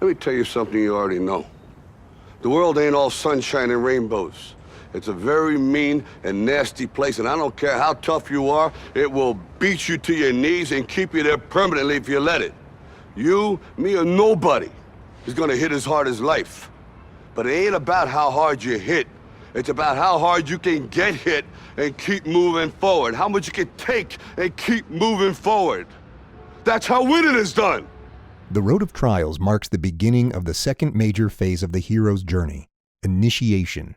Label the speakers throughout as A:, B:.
A: Let me tell you something you already know. The world ain't all sunshine and rainbows. It's a very mean and nasty place, and I don't care how tough you are, it will beat you to your knees and keep you there permanently if you let it. You, me, or nobody is gonna hit as hard as life. But it ain't about how hard you hit. It's about how hard you can get hit and keep moving forward. How much you can take and keep moving forward. That's how winning is done.
B: The Road of Trials marks the beginning of the second major phase of the hero's journey, initiation.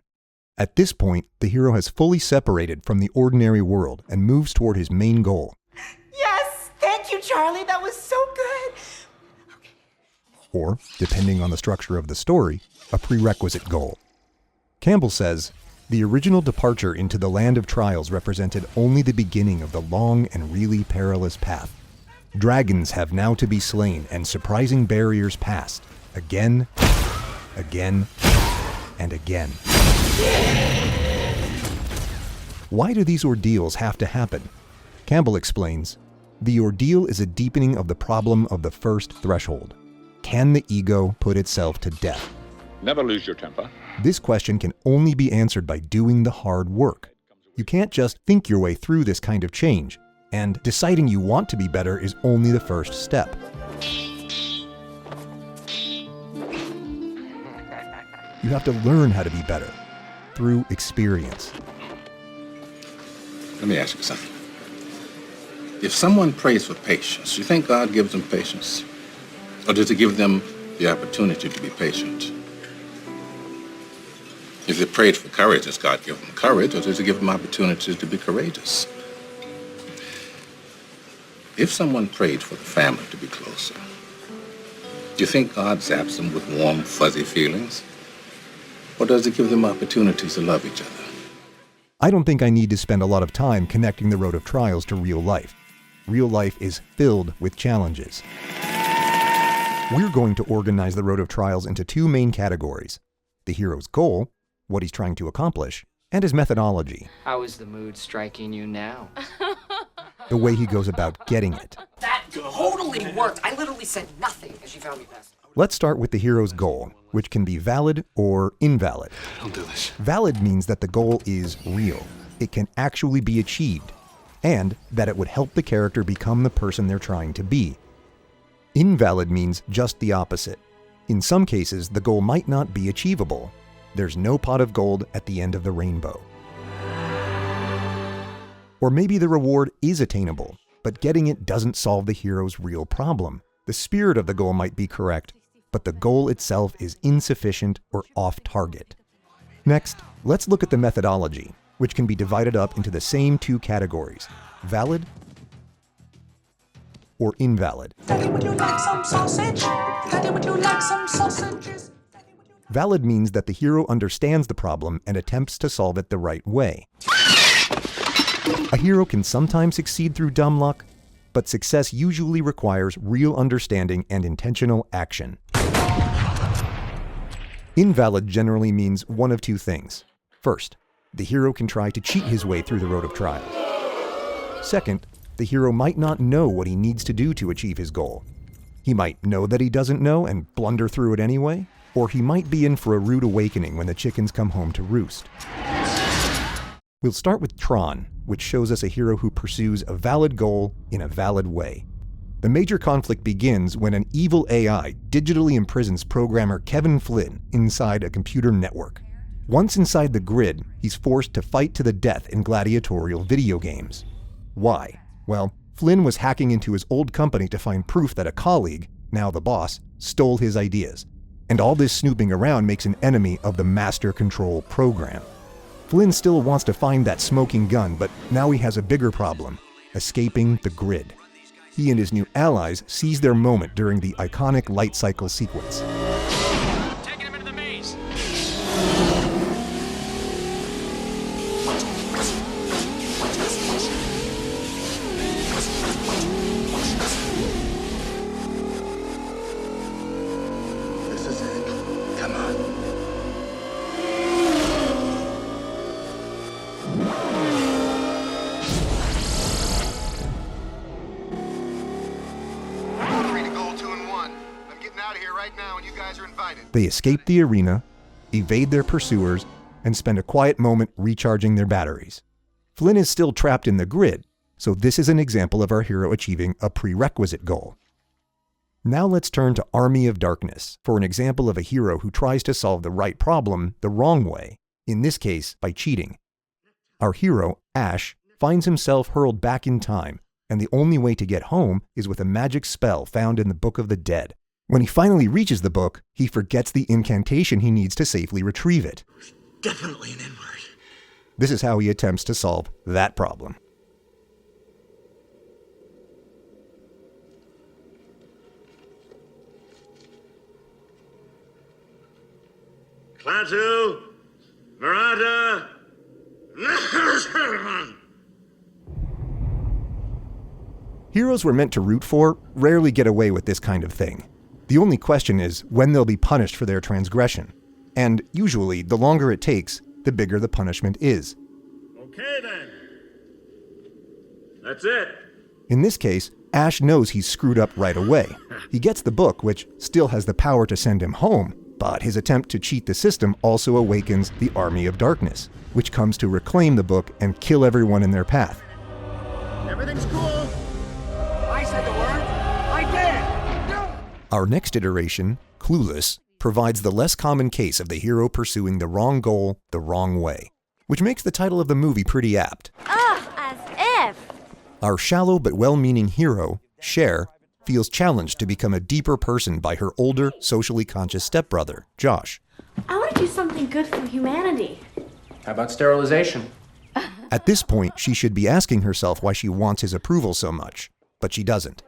B: At this point, the hero has fully separated from the ordinary world and moves toward his main goal.
C: Yes! Thank you, Charlie. That was so good. Okay.
B: Or, depending on the structure of the story, a prerequisite goal. Campbell says, the original departure into the land of trials represented only the beginning of the long and really perilous path. Dragons have now to be slain and surprising barriers passed, again, again, and again. Why do these ordeals have to happen? Campbell explains, the ordeal is a deepening of the problem of the first threshold. Can the ego put itself to death?
D: Never lose your temper.
B: This question can only be answered by doing the hard work. You can't just think your way through this kind of change, and deciding you want to be better is only the first step. You have to learn how to be better through experience.
E: Let me ask you something. If someone prays for patience, you think God gives them patience? Or does he give them the opportunity to be patient? If they prayed for courage, does God give them courage, or does he give them opportunities to be courageous? If someone prayed for the family to be closer, do you think God zaps them with warm, fuzzy feelings? Or does he give them opportunities to love each other?
B: I don't think I need to spend a lot of time connecting the Road of Trials to real life. Real life is filled with challenges. We're going to organize the Road of Trials into two main categories: the hero's goal, what he's trying to accomplish, and his methodology.
F: How is the mood striking you now?
B: The way he goes about getting it.
C: That totally worked. I literally said nothing because she found me fascinating.
B: Let's start with the hero's goal, which can be valid or invalid.
A: Don't do this.
B: Valid means that the goal is real. It can actually be achieved, and that it would help the character become the person they're trying to be. Invalid means just the opposite. In some cases, the goal might not be achievable. There's no pot of gold at the end of the rainbow. Or maybe the reward is attainable, but getting it doesn't solve the hero's real problem. The spirit of the goal might be correct, but the goal itself is insufficient or off target. Next, let's look at the methodology, which can be divided up into the same two categories: valid or invalid.
C: Daddy, would you like some sausage? Daddy, would you like some sausages?
B: Valid means that the hero understands the problem and attempts to solve it the right way. A hero can sometimes succeed through dumb luck, but success usually requires real understanding and intentional action. Invalid generally means one of two things. First, the hero can try to cheat his way through the Road of Trials. Second, the hero might not know what he needs to do to achieve his goal. He might know that he doesn't know and blunder through it anyway, or he might be in for a rude awakening when the chickens come home to roost. We'll start with Tron, which shows us a hero who pursues a valid goal in a valid way. The major conflict begins when an evil AI digitally imprisons programmer Kevin Flynn inside a computer network. Once inside the grid, he's forced to fight to the death in gladiatorial video games. Why? Well, Flynn was hacking into his old company to find proof that a colleague, now the boss, stole his ideas. And all this snooping around makes an enemy of the master control program. Flynn still wants to find that smoking gun, but now he has a bigger problem: escaping the grid. He and his new allies seize their moment during the iconic light cycle sequence.
F: Taking him into the maze.
E: This is it. Come on.
D: out of here right now, and you guys are invited.
B: They escape the arena, evade their pursuers, and spend a quiet moment recharging their batteries. Flynn is still trapped in the grid, so this is an example of our hero achieving a prerequisite goal. Now let's turn to Army of Darkness for an example of a hero who tries to solve the right problem the wrong way, in this case by cheating. Our hero, Ash, finds himself hurled back in time, and the only way to get home is with a magic spell found in the Book of the Dead. When he finally reaches the book, he forgets the incantation he needs to safely retrieve it.
G: Definitely an N-word.
B: This is how he attempts to solve that problem.
G: Klaatu, Murata,
B: Heroes we're meant to root for rarely get away with this kind of thing. The only question is when they'll be punished for their transgression. And usually, the longer it takes, the bigger the punishment is.
G: Okay then. That's it.
B: In this case, Ash knows he's screwed up right away. He gets the book, which still has the power to send him home, but his attempt to cheat the system also awakens the Army of Darkness, which comes to reclaim the book and kill everyone in their path.
G: Everything's cool.
F: I said the word. I did.
B: Our next iteration, Clueless, provides the less common case of the hero pursuing the wrong goal the wrong way, which makes the title of the movie pretty apt.
H: As if.
B: Our shallow but well-meaning hero, Cher, feels challenged to become a deeper person by her older, socially conscious stepbrother, Josh.
H: I want to do something good for humanity.
F: How about sterilization?
B: At this point, she should be asking herself why she wants his approval so much, but she doesn't.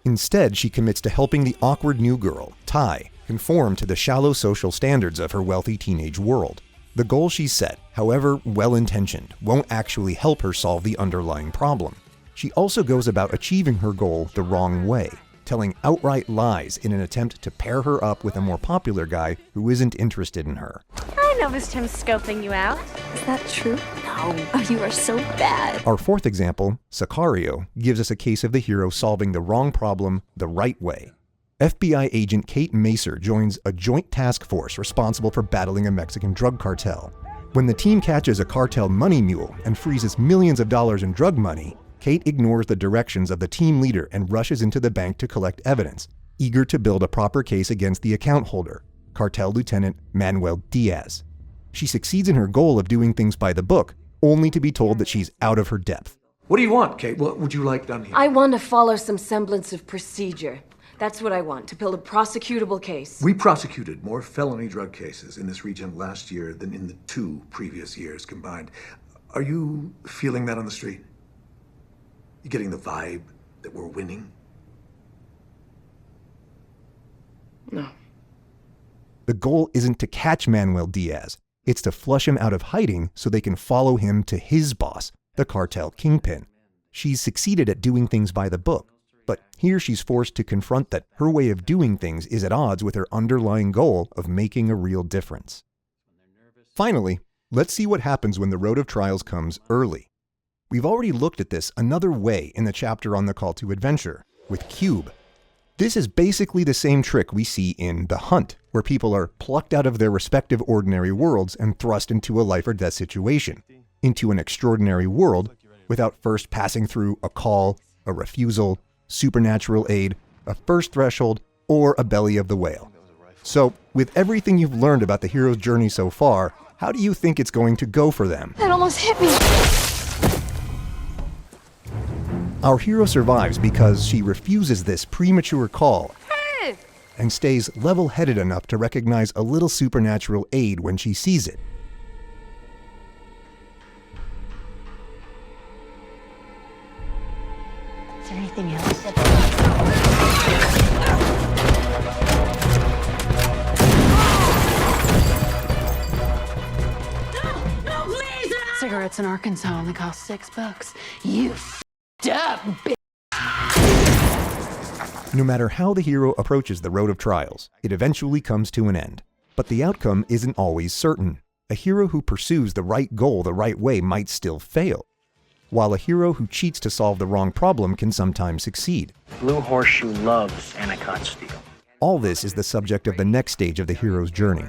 B: Instead, she commits to helping the awkward new girl, Ty, conform to the shallow social standards of her wealthy teenage world. The goal she's set, however well-intentioned, won't actually help her solve the underlying problem. She also goes about achieving her goal the wrong way, telling outright lies in an attempt to pair her up with a more popular guy who isn't interested in her.
H: I noticed him scoping you out. Is that true? No. Oh, you are so bad.
B: Our fourth example, Sicario, gives us a case of the hero solving the wrong problem the right way. FBI agent Kate Macer joins a joint task force responsible for battling a Mexican drug cartel. When the team catches a cartel money mule and freezes millions of dollars in drug money, Kate ignores the directions of the team leader and rushes into the bank to collect evidence, eager to build a proper case against the account holder, cartel lieutenant Manuel Diaz. She succeeds in her goal of doing things by the book, only to be told that she's out of her depth.
I: What do you want, Kate? What would you like done here?
J: I want to follow some semblance of procedure. That's what I want, to build a prosecutable case.
I: We prosecuted more felony drug cases in this region last year than in the 2 previous years combined. Are you feeling that on the street? You getting the vibe that we're winning?
J: No.
B: The goal isn't to catch Manuel Diaz, it's to flush him out of hiding so they can follow him to his boss, the cartel kingpin. She's succeeded at doing things by the book, but here she's forced to confront that her way of doing things is at odds with her underlying goal of making a real difference. Finally, let's see what happens when the road of trials comes early. We've already looked at this another way in the chapter on the call to adventure, with Cube. This is basically the same trick we see in The Hunt, where people are plucked out of their respective ordinary worlds and thrust into a life or death situation, into an extraordinary world, without first passing through a call, a refusal, supernatural aid, a first threshold, or a belly of the whale. So, with everything you've learned about the hero's journey so far, how do you think it's going to go for them?
H: That almost hit me.
B: Our hero survives because she refuses this premature call and stays level-headed enough to recognize a little supernatural aid when she sees it.
H: Is there anything else?
C: No, please!
K: Cigarettes in Arkansas only cost $6. You f***ed up, bitch.
B: No matter how the hero approaches the road of trials, it eventually comes to an end. But the outcome isn't always certain. A hero who pursues the right goal the right way might still fail, while a hero who cheats to solve the wrong problem can sometimes succeed.
F: Blue Horseshoe loves Anacott steel.
B: All this is the subject of the next stage of the hero's journey,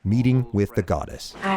B: meeting with the goddess.
C: I